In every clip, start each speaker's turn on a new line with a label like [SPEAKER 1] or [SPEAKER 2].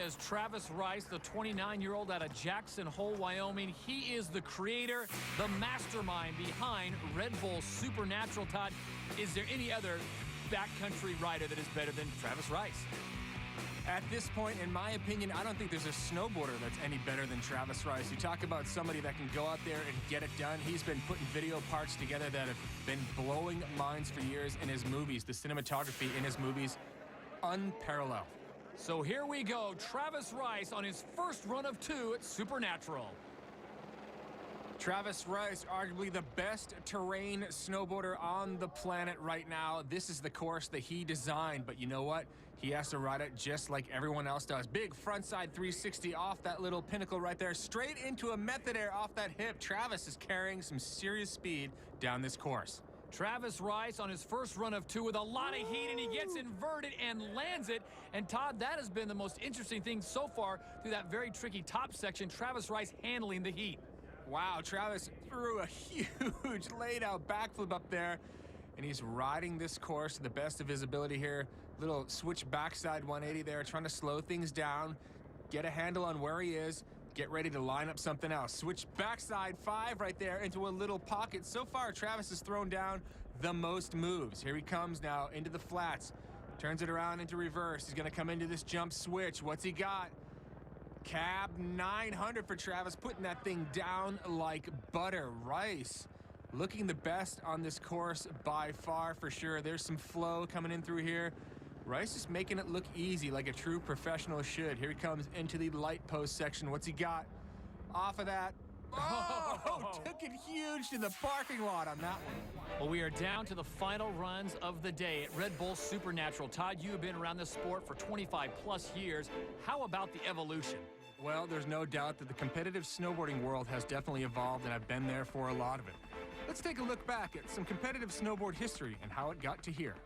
[SPEAKER 1] is Travis Rice, the 29-year-old out of Jackson Hole, Wyoming. He is the creator, the mastermind behind Red Bull Supernatural. Todd, is there any other backcountry rider that is better than Travis Rice?
[SPEAKER 2] At this point, in my opinion, I don't think there's a snowboarder that's any better than Travis Rice. You talk about somebody that can go out there and get it done. He's been putting video parts together that have been blowing minds for years in his movies. The cinematography in his movies, unparalleled.
[SPEAKER 1] So here we go, Travis Rice on his first run of 2 at Supernatural.
[SPEAKER 2] Travis Rice, arguably the best terrain snowboarder on the planet right now. This is the course that he designed, but you know what? He has to ride it just like everyone else does. Big frontside 360 off that little pinnacle right there, straight into a method air off that hip. Travis is carrying some serious speed down this course.
[SPEAKER 1] Travis Rice on his first run of 2 with a lot of heat, and he gets inverted and lands it. And Todd, that has been the most interesting thing so far through that very tricky top section. Travis Rice handling the heat.
[SPEAKER 2] Wow, Travis threw a huge laid-out backflip up there, and he's riding this course to the best of his ability here. Little switch backside 180 there, trying to slow things down, get a handle on where he is, get ready to line up something else. Switch backside 5 right there into a little pocket. So far, Travis has thrown down the most moves. Here he comes now into the flats, turns it around into reverse. He's going to come into this jump switch. What's he got? Cab 900 for Travis, putting that thing down like butter. Rice looking the best on this course by far, for sure. There's some flow coming in through here. Rice is making it look easy, like a true professional should. Here he comes into the light post section. What's he got? Off of that. Oh, took it huge to the parking lot on that one.
[SPEAKER 1] Well, we are down to the final runs of the day at Red Bull Supernatural. Todd, you have been around this sport for 25+ years. How about the evolution?
[SPEAKER 2] Well, there's no doubt that the competitive snowboarding world has definitely evolved, and I've been there for a lot of it. Let's take a look back at some competitive snowboard history and how it got to here.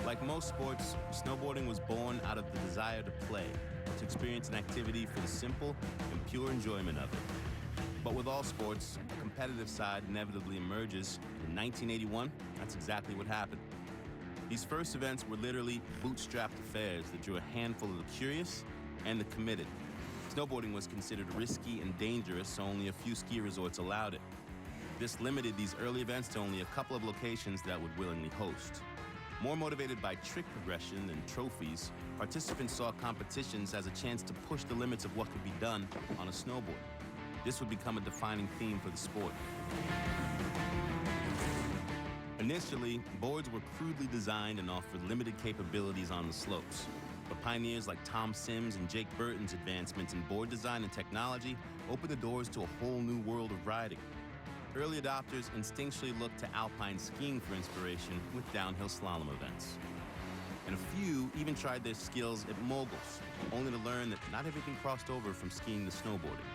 [SPEAKER 3] Like most sports, snowboarding was born out of the desire to play, to experience an activity for the simple and pure enjoyment of it. But with all sports, a competitive side inevitably emerges. In 1981, that's exactly what happened. These first events were literally bootstrapped affairs that drew a handful of the curious and the committed. Snowboarding was considered risky and dangerous, so only a few ski resorts allowed it. This limited these early events to only a couple of locations that would willingly host. More motivated by trick progression than trophies, participants saw competitions as a chance to push the limits of what could be done on a snowboard. This would become a defining theme for the sport. Initially, boards were crudely designed and offered limited capabilities on the slopes. But pioneers like Tom Sims and Jake Burton's advancements in board design and technology opened the doors to a whole new world of riding. Early adopters instinctually looked to alpine skiing for inspiration with downhill slalom events. And a few even tried their skills at moguls, only to learn that not everything crossed over from skiing to snowboarding.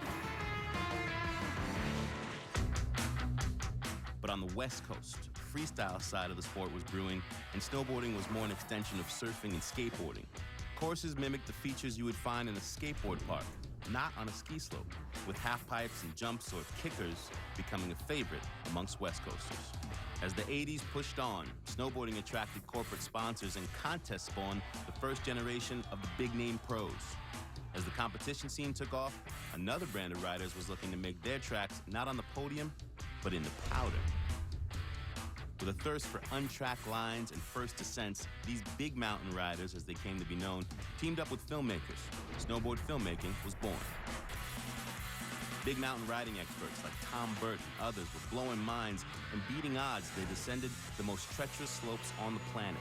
[SPEAKER 3] But on the West Coast, the freestyle side of the sport was brewing, and snowboarding was more an extension of surfing and skateboarding. Courses mimicked the features you would find in a skateboard park, not on a ski slope, with half pipes and jumps or kickers becoming a favorite amongst West Coasters. As the 80s pushed on, snowboarding attracted corporate sponsors and contests spawned the first generation of the big-name pros. As the competition scene took off, another brand of riders was looking to make their tracks not on the podium, but in the powder. With a thirst for untracked lines and first descents, these big mountain riders, as they came to be known, teamed up with filmmakers. Snowboard filmmaking was born. Big mountain riding experts like Tom Burt and others were blowing minds and beating odds as they descended the most treacherous slopes on the planet.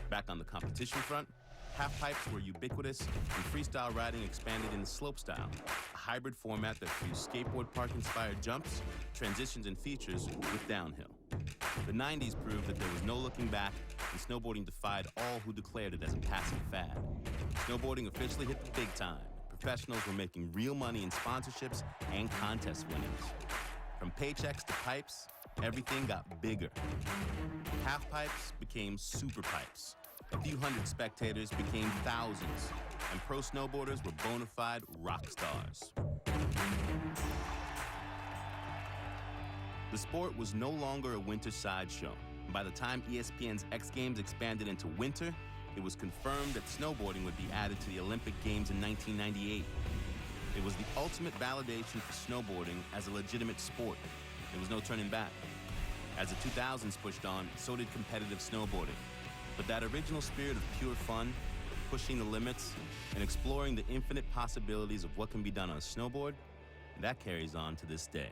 [SPEAKER 3] Back on the competition front, half-pipes were ubiquitous and freestyle riding expanded into slopestyle, a hybrid format that fused skateboard park-inspired jumps, transitions, and features with downhill. The 90s proved that there was no looking back, and snowboarding defied all who declared it as a passing fad. Snowboarding officially hit the big time. Professionals were making real money in sponsorships and contest winnings. From paychecks to pipes, everything got bigger. Half pipes became super pipes. A few hundred spectators became thousands, and pro snowboarders were bona fide rock stars. The sport was no longer a winter sideshow. And by the time ESPN's X Games expanded into winter, it was confirmed that snowboarding would be added to the Olympic Games in 1998. It was the ultimate validation for snowboarding as a legitimate sport. There was no turning back. As the 2000s pushed on, so did competitive snowboarding. But that original spirit of pure fun, pushing the limits, and exploring the infinite possibilities of what can be done on a snowboard, that carries on to this day.